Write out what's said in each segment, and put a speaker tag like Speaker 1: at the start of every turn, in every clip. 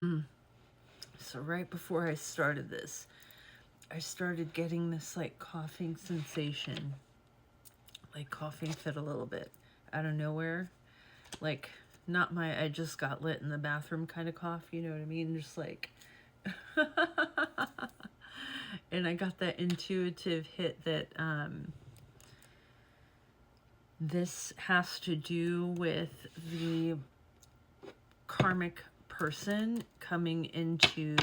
Speaker 1: So right before I started this, I started getting this like coughing sensation, like coughing fit a little bit out of nowhere. Like, not my I just got lit in the bathroom kind of cough, you know what I mean? Just like, and I got that intuitive hit that this has to do with the karmic person coming into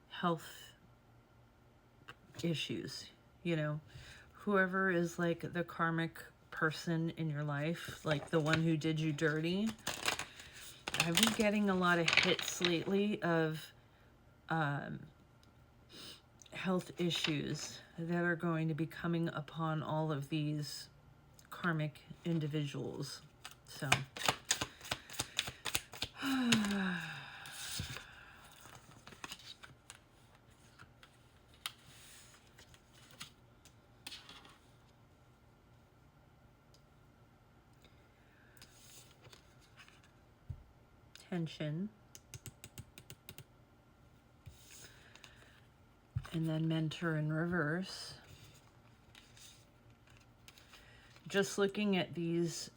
Speaker 1: health issues, you know, whoever is like the karmic person in your life, like the one who did you dirty. I've been getting a lot of hits lately of health issues that are going to be coming upon all of these karmic individuals. So, tension, and then mentor in reverse. Just looking at these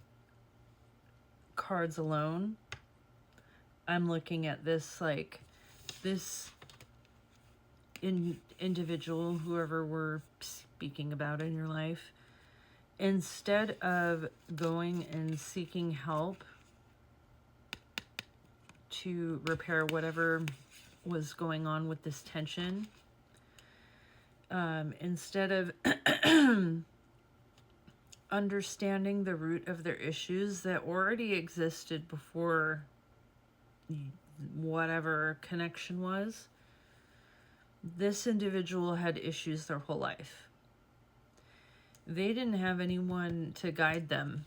Speaker 1: cards alone, I'm looking at this like this individual, whoever we're speaking about in your life, instead of going and seeking help to repair whatever was going on with this tension, instead of understanding the root of their issues that already existed before whatever connection was, this individual had issues their whole life. They didn't have anyone to guide them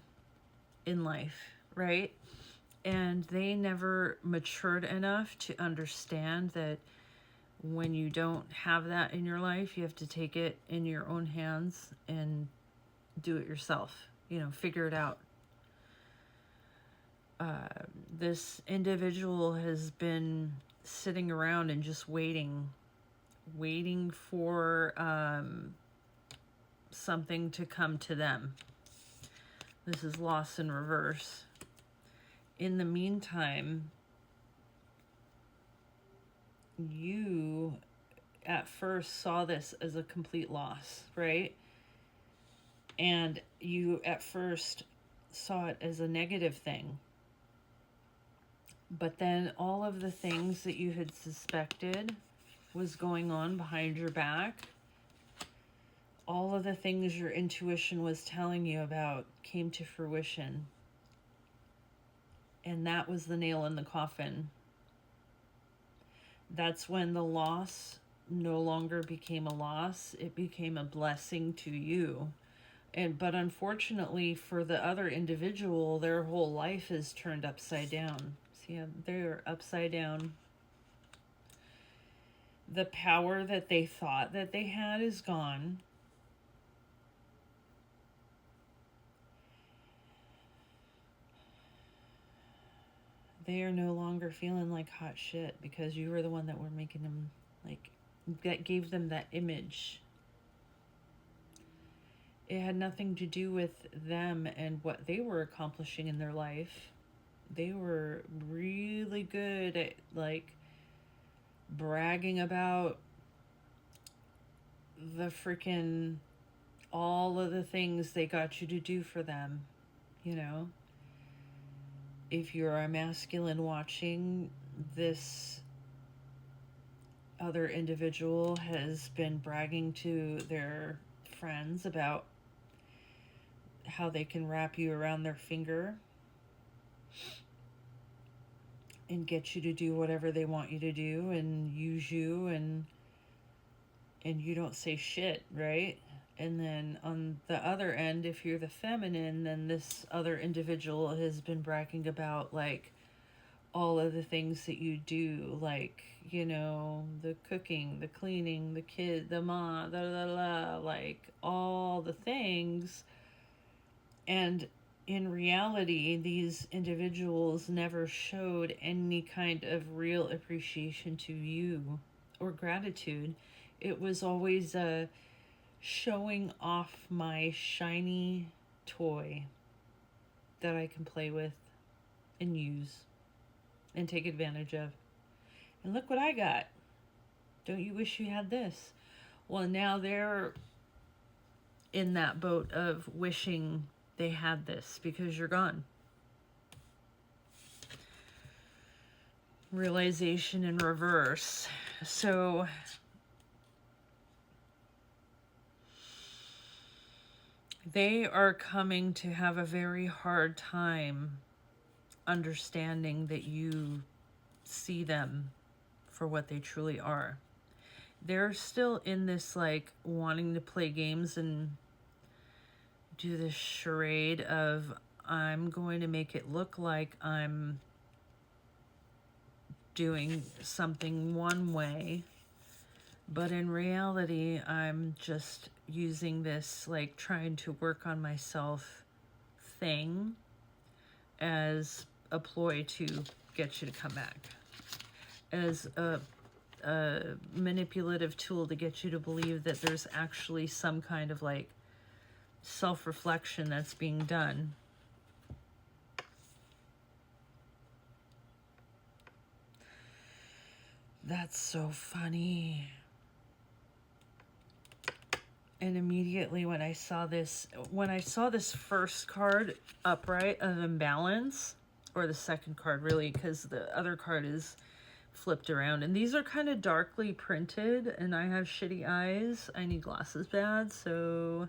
Speaker 1: in life, right? And they never matured enough to understand that when you don't have that in your life, you have to take it in your own hands and do it yourself, you know, figure it out. This individual has been sitting around and just waiting for something to come to them. This is loss in reverse. In the meantime, you at first saw this as a complete loss, right? And you at first saw it as a negative thing. But then all of the things that you had suspected was going on behind your back, all of the things your intuition was telling you about came to fruition. And that was the nail in the coffin. That's when the loss no longer became a loss, it became a blessing to you. But unfortunately for the other individual, their whole life is turned upside down. See, they're upside down. The power that they thought that they had is gone. They are no longer feeling like hot shit because you were the one that were making them, like, that gave them that image. It had nothing to do with them and what they were accomplishing in their life. They were really good at, like, bragging about the freaking all of the things they got you to do for them, you know? If you're a masculine watching, this other individual has been bragging to their friends about how they can wrap you around their finger and get you to do whatever they want you to do and use you, and you don't say shit, right? And then on the other end, if you're the feminine, then this other individual has been bragging about, like, all of the things that you do, like, you know, the cooking, the cleaning, the kid, the ma, like all the things. And in reality, these individuals never showed any kind of real appreciation to you or gratitude. It was always a showing off my shiny toy that I can play with and use and take advantage of. And look what I got. Don't you wish you had this? Well, now they're in that boat of wishing they had this because you're gone. Realization in reverse. So they are coming to have a very hard time understanding that you see them for what they truly are. They're still in this like wanting to play games and do this charade of, I'm going to make it look like I'm doing something one way, but in reality I'm just using this like trying to work on myself thing as a ploy to get you to come back, as a manipulative tool to get you to believe that there's actually some kind of like self-reflection that's being done. That's so funny. And immediately when I saw this first card, Upright of Imbalance, or the second card really, because the other card is flipped around, and these are kind of darkly printed, and I have shitty eyes. I need glasses bad, so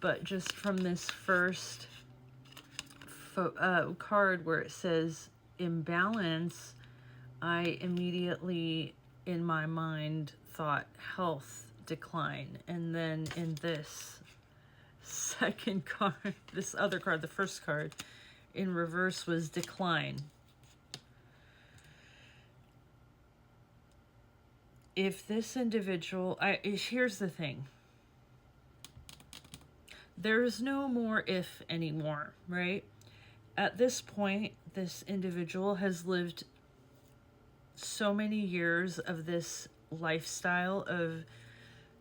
Speaker 1: but just from this first card where it says imbalance, I immediately in my mind thought health decline. And then in this second card, this other card, the first card in reverse was decline. If this individual, here's the thing. There's no more if anymore, right? At this point, this individual has lived so many years of this lifestyle of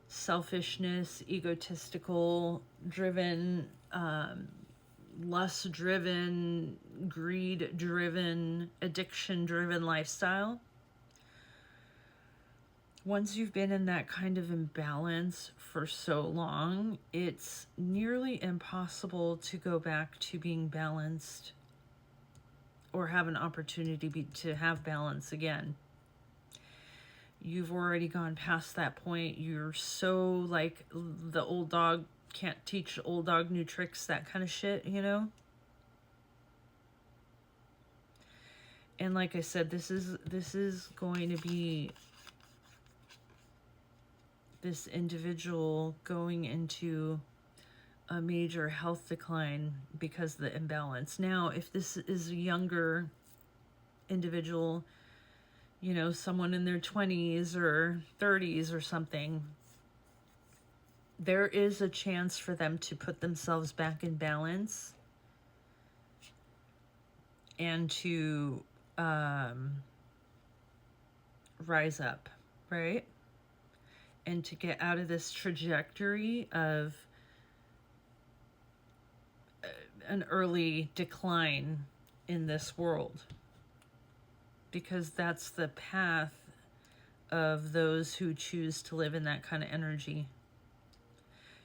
Speaker 1: selfishness, egotistical, driven, lust-driven, greed-driven, addiction-driven lifestyle. Once you've been in that kind of imbalance for so long, it's nearly impossible to go back to being balanced or have an opportunity to have balance again. You've already gone past that point. You're so like the old dog can't teach old dog new tricks, that kind of shit, you know? And like I said, this is going to be this individual going into a major health decline because of the imbalance. Now, if this is a younger individual, you know, someone in their 20s or 30s or something, there is a chance for them to put themselves back in balance and to rise up, right? And to get out of this trajectory of an early decline in this world. Because that's the path of those who choose to live in that kind of energy.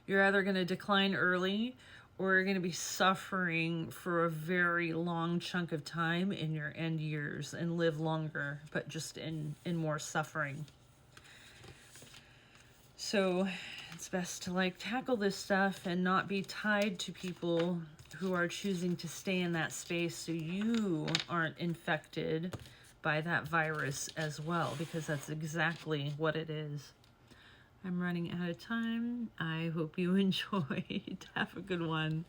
Speaker 1: You're either going to decline early, or you're going to be suffering for a very long chunk of time in your end years and live longer, but just in more suffering. So it's best to like tackle this stuff and not be tied to people who are choosing to stay in that space so you aren't infected by that virus as well, because that's exactly what it is. I'm running out of time. I hope you enjoyed. Have a good one.